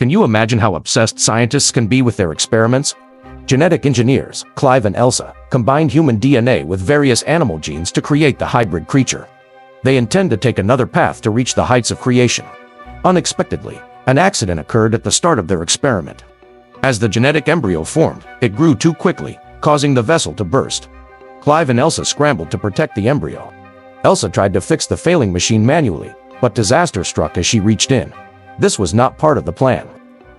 Can you imagine how obsessed scientists can be with their experiments? Genetic engineers, Clive and Elsa, combined human DNA with various animal genes to create the hybrid creature. They intend to take another path to reach the heights of creation. Unexpectedly, an accident occurred at the start of their experiment. As the genetic embryo formed, it grew too quickly, causing the vessel to burst. Clive and Elsa scrambled to protect the embryo. Elsa tried to fix the failing machine manually, but disaster struck as she reached in. This was not part of the plan.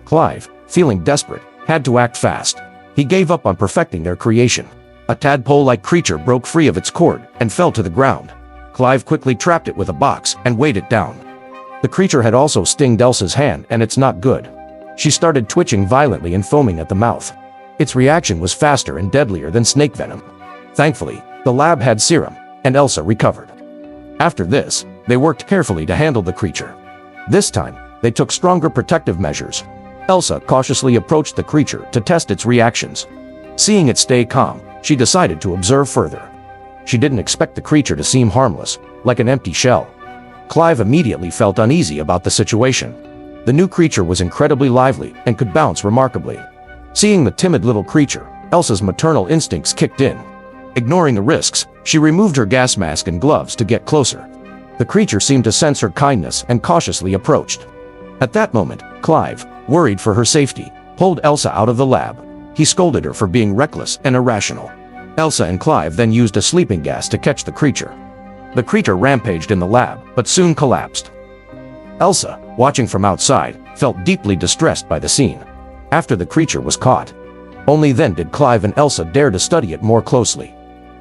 Clive, feeling desperate, had to act fast. He gave up on perfecting their creation. A tadpole-like creature broke free of its cord and fell to the ground. Clive quickly trapped it with a box and weighed it down. The creature had also stinged Elsa's hand, and it's not good. She started twitching violently and foaming at the mouth. Its reaction was faster and deadlier than snake venom. Thankfully, the lab had serum, and Elsa recovered. After this, they worked carefully to handle the creature. This time, they took stronger protective measures. Elsa cautiously approached the creature to test its reactions. Seeing it stay calm, she decided to observe further. She didn't expect the creature to seem harmless, like an empty shell. Clive immediately felt uneasy about the situation. The new creature was incredibly lively and could bounce remarkably. Seeing the timid little creature, Elsa's maternal instincts kicked in. Ignoring the risks, she removed her gas mask and gloves to get closer. The creature seemed to sense her kindness and cautiously approached. At that moment, Clive, worried for her safety, pulled Elsa out of the lab. He scolded her for being reckless and irrational. Elsa and Clive then used a sleeping gas to catch the creature. The creature rampaged in the lab, but soon collapsed. Elsa, watching from outside, felt deeply distressed by the scene. After the creature was caught, only then did Clive and Elsa dare to study it more closely.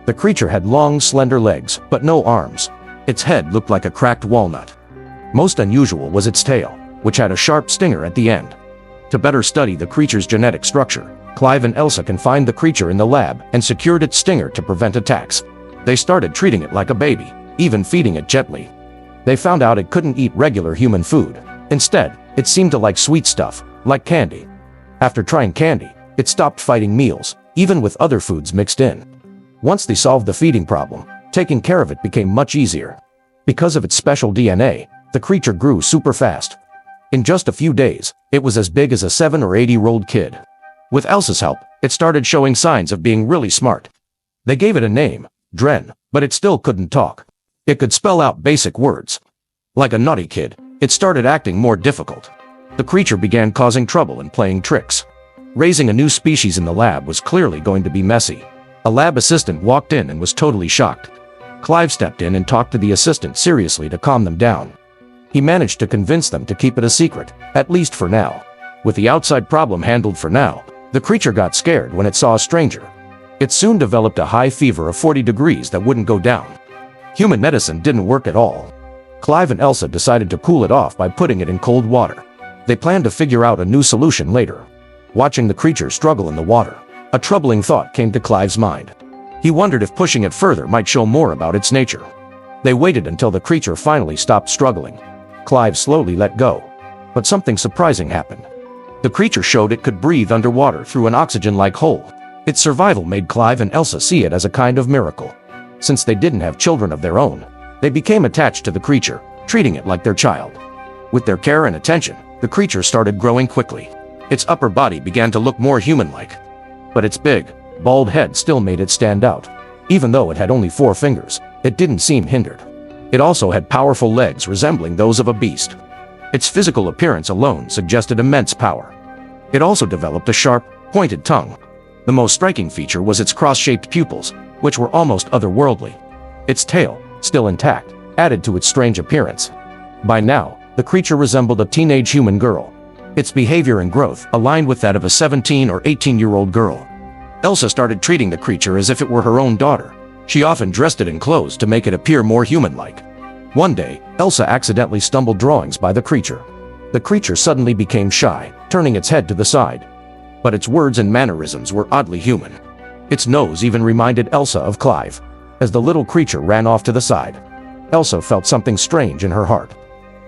The creature had long, slender legs, but no arms. Its head looked like a cracked walnut. Most unusual was its tail, which had a sharp stinger at the end. To better study the creature's genetic structure, Clive and Elsa confined the creature in the lab and secured its stinger to prevent attacks. They started treating it like a baby, even feeding it gently. They found out it couldn't eat regular human food. Instead, it seemed to like sweet stuff, like candy. After trying candy, it stopped fighting meals, even with other foods mixed in. Once they solved the feeding problem, taking care of it became much easier. Because of its special DNA, the creature grew super fast. In just a few days, it was as big as a 7 or 8-year-old kid. With Elsa's help, it started showing signs of being really smart. They gave it a name, Dren, but it still couldn't talk. It could spell out basic words. Like a naughty kid, it started acting more difficult. The creature began causing trouble and playing tricks. Raising a new species in the lab was clearly going to be messy. A lab assistant walked in and was totally shocked. Clive stepped in and talked to the assistant seriously to calm them down. He managed to convince them to keep it a secret, at least for now. With the outside problem handled for now, the creature got scared when it saw a stranger. It soon developed a high fever of 40 degrees that wouldn't go down. Human medicine didn't work at all. Clive and Elsa decided to cool it off by putting it in cold water. They planned to figure out a new solution later. Watching the creature struggle in the water, a troubling thought came to Clive's mind. He wondered if pushing it further might show more about its nature. They waited until the creature finally stopped struggling. Clive slowly let go. But something surprising happened. The creature showed it could breathe underwater through an oxygen-like hole. Its survival made Clive and Elsa see it as a kind of miracle. Since they didn't have children of their own, they became attached to the creature, treating it like their child. With their care and attention, the creature started growing quickly. Its upper body began to look more human-like. But its big, bald head still made it stand out. Even though it had only 4 fingers, it didn't seem hindered. It also had powerful legs resembling those of a beast. Its physical appearance alone suggested immense power. It also developed a sharp, pointed tongue. The most striking feature was its cross-shaped pupils, which were almost otherworldly. Its tail, still intact, added to its strange appearance. By now, the creature resembled a teenage human girl. Its behavior and growth aligned with that of a 17 or 18-year-old girl. Elsa started treating the creature as if it were her own daughter. She often dressed it in clothes to make it appear more human-like. One day, Elsa accidentally stumbled drawings by the creature. The creature suddenly became shy, turning its head to the side. But its words and mannerisms were oddly human. Its nose even reminded Elsa of Clive. As the little creature ran off to the side, Elsa felt something strange in her heart.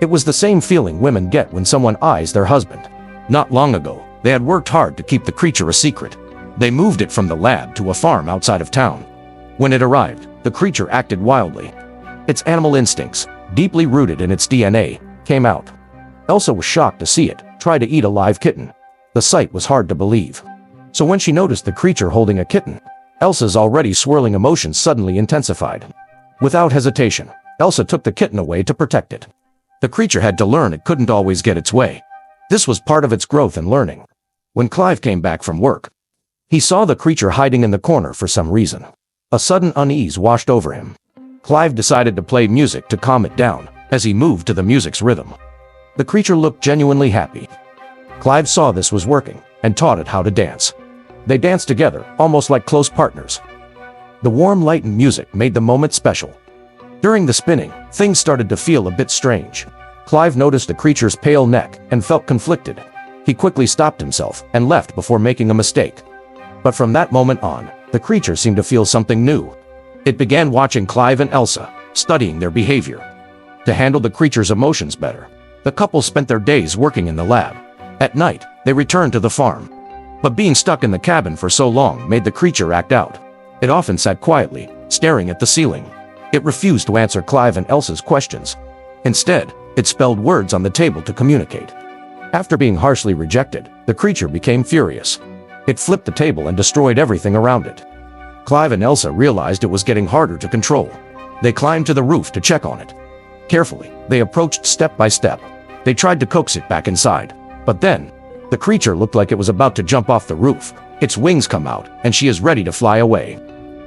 It was the same feeling women get when someone eyes their husband. Not long ago, they had worked hard to keep the creature a secret. They moved it from the lab to a farm outside of town. When it arrived, the creature acted wildly. Its animal instincts, deeply rooted in its DNA, came out. Elsa was shocked to see it, try to eat a live kitten. The sight was hard to believe. So when she noticed the creature holding a kitten, Elsa's already swirling emotions suddenly intensified. Without hesitation, Elsa took the kitten away to protect it. The creature had to learn it couldn't always get its way. This was part of its growth and learning. When Clive came back from work, he saw the creature hiding in the corner for some reason. A sudden unease washed over him. Clive decided to play music to calm it down, as he moved to the music's rhythm. The creature looked genuinely happy. Clive saw this was working, and taught it how to dance. They danced together, almost like close partners. The warm light and music made the moment special. During the spinning, things started to feel a bit strange. Clive noticed the creature's pale neck and felt conflicted. He quickly stopped himself and left before making a mistake. But from that moment on, the creature seemed to feel something new. It began watching Clive and Elsa, studying their behavior. To handle the creature's emotions better, the couple spent their days working in the lab. At night, they returned to the farm. But being stuck in the cabin for so long made the creature act out. It often sat quietly, staring at the ceiling. It refused to answer Clive and Elsa's questions. Instead, it spelled words on the table to communicate. After being harshly rejected, the creature became furious. It flipped the table and destroyed everything around it. Clive and Elsa realized it was getting harder to control. They climbed to the roof to check on it. Carefully, they approached step by step. They tried to coax it back inside. But then, the creature looked like it was about to jump off the roof. Its wings come out, and she is ready to fly away.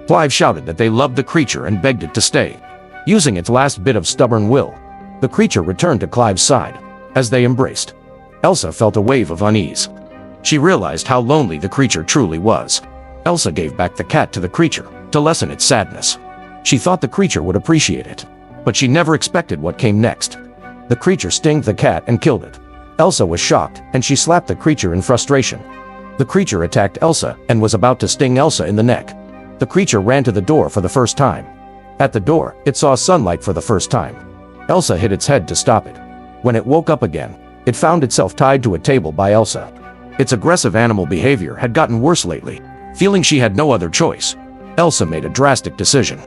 Clive shouted that they loved the creature and begged it to stay. Using its last bit of stubborn will, the creature returned to Clive's side. As they embraced, Elsa felt a wave of unease. She realized how lonely the creature truly was. Elsa gave back the cat to the creature to lessen its sadness. She thought the creature would appreciate it, but she never expected what came next. The creature stinged the cat and killed it. Elsa was shocked, and she slapped the creature in frustration. The creature attacked Elsa and was about to sting Elsa in the neck. The creature ran to the door for the first time. At the door, it saw sunlight for the first time. Elsa hit its head to stop it. When it woke up again, it found itself tied to a table by Elsa. Its aggressive animal behavior had gotten worse lately. Feeling she had no other choice, Elsa made a drastic decision.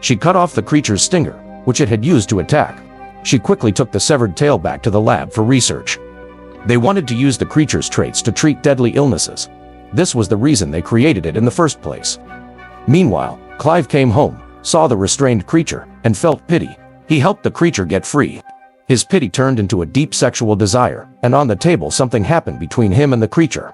She cut off the creature's stinger, which it had used to attack. She quickly took the severed tail back to the lab for research. They wanted to use the creature's traits to treat deadly illnesses. This was the reason they created it in the first place. Meanwhile, Clive came home, saw the restrained creature, and felt pity. He helped the creature get free. His pity turned into a deep sexual desire, and on the table something happened between him and the creature.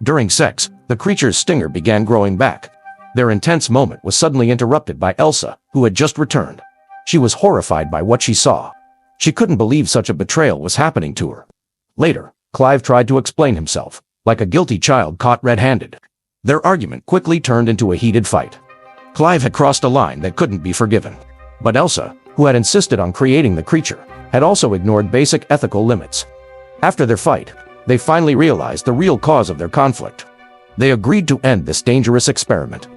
During sex, the creature's stinger began growing back. Their intense moment was suddenly interrupted by Elsa, who had just returned. She was horrified by what she saw. She couldn't believe such a betrayal was happening to her. Later, Clive tried to explain himself, like a guilty child caught red-handed. Their argument quickly turned into a heated fight. Clive had crossed a line that couldn't be forgiven. But Elsa, who had insisted on creating the creature, had also ignored basic ethical limits. After their fight, they finally realized the real cause of their conflict. They agreed to end this dangerous experiment.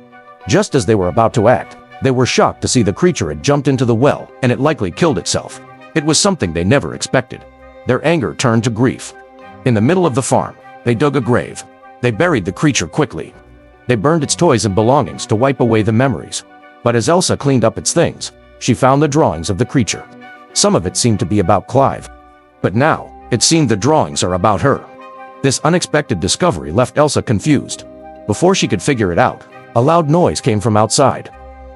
Just as they were about to act, they were shocked to see the creature had jumped into the well, and it likely killed itself. It was something they never expected. Their anger turned to grief. In the middle of the farm, they dug a grave. They buried the creature quickly. They burned its toys and belongings to wipe away the memories. But as Elsa cleaned up its things, she found the drawings of the creature. Some of it seemed to be about Clive. But now, it seemed the drawings are about her. This unexpected discovery left Elsa confused. Before she could figure it out, a loud noise came from outside.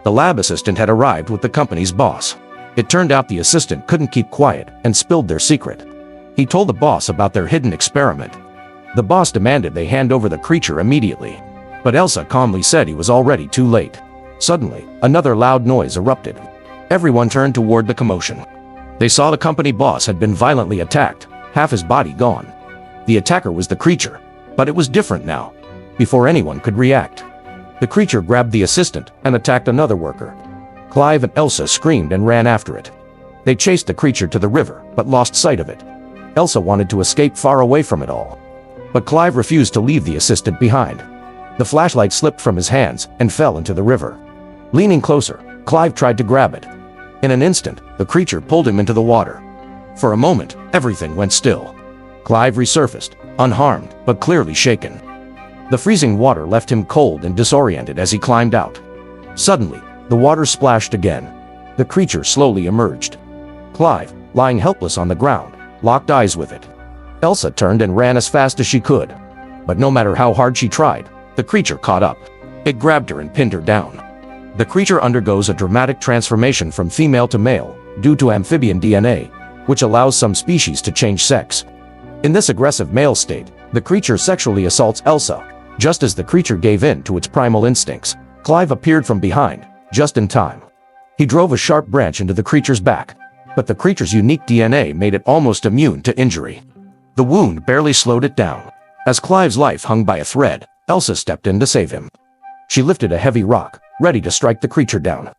The lab assistant had arrived with the company's boss. It turned out the assistant couldn't keep quiet and spilled their secret. He told the boss about their hidden experiment. The boss demanded they hand over the creature immediately. But Elsa calmly said he was already too late. Suddenly, another loud noise erupted. Everyone turned toward the commotion. They saw the company boss had been violently attacked, half his body gone. The attacker was the creature, but it was different now. Before anyone could react, the creature grabbed the assistant and attacked another worker. Clive and Elsa screamed and ran after it. They chased the creature to the river, but lost sight of it. Elsa wanted to escape far away from it all. But Clive refused to leave the assistant behind. The flashlight slipped from his hands and fell into the river. Leaning closer, Clive tried to grab it. In an instant, the creature pulled him into the water. For a moment, everything went still. Clive resurfaced, unharmed, but clearly shaken. The freezing water left him cold and disoriented as he climbed out. Suddenly, the water splashed again. The creature slowly emerged. Clive, lying helpless on the ground, locked eyes with it. Elsa turned and ran as fast as she could. But no matter how hard she tried, the creature caught up. It grabbed her and pinned her down. The creature undergoes a dramatic transformation from female to male due to amphibian DNA, which allows some species to change sex. In this aggressive male state, the creature sexually assaults Elsa. Just as the creature gave in to its primal instincts, Clive appeared from behind, just in time. He drove a sharp branch into the creature's back, but the creature's unique DNA made it almost immune to injury. The wound barely slowed it down. As Clive's life hung by a thread, Elsa stepped in to save him. She lifted a heavy rock, ready to strike the creature down.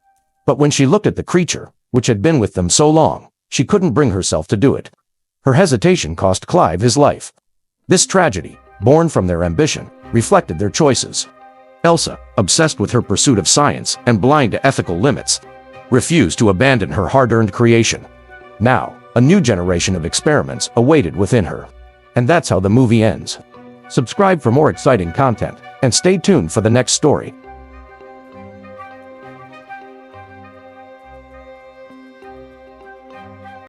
But when she looked at the creature, which had been with them so long, she couldn't bring herself to do it. Her hesitation cost Clive his life. This tragedy, born from their ambition, reflected their choices. Elsa, obsessed with her pursuit of science and blind to ethical limits, refused to abandon her hard-earned creation. Now, a new generation of experiments awaited within her. And that's how the movie ends. Subscribe for more exciting content, and stay tuned for the next story.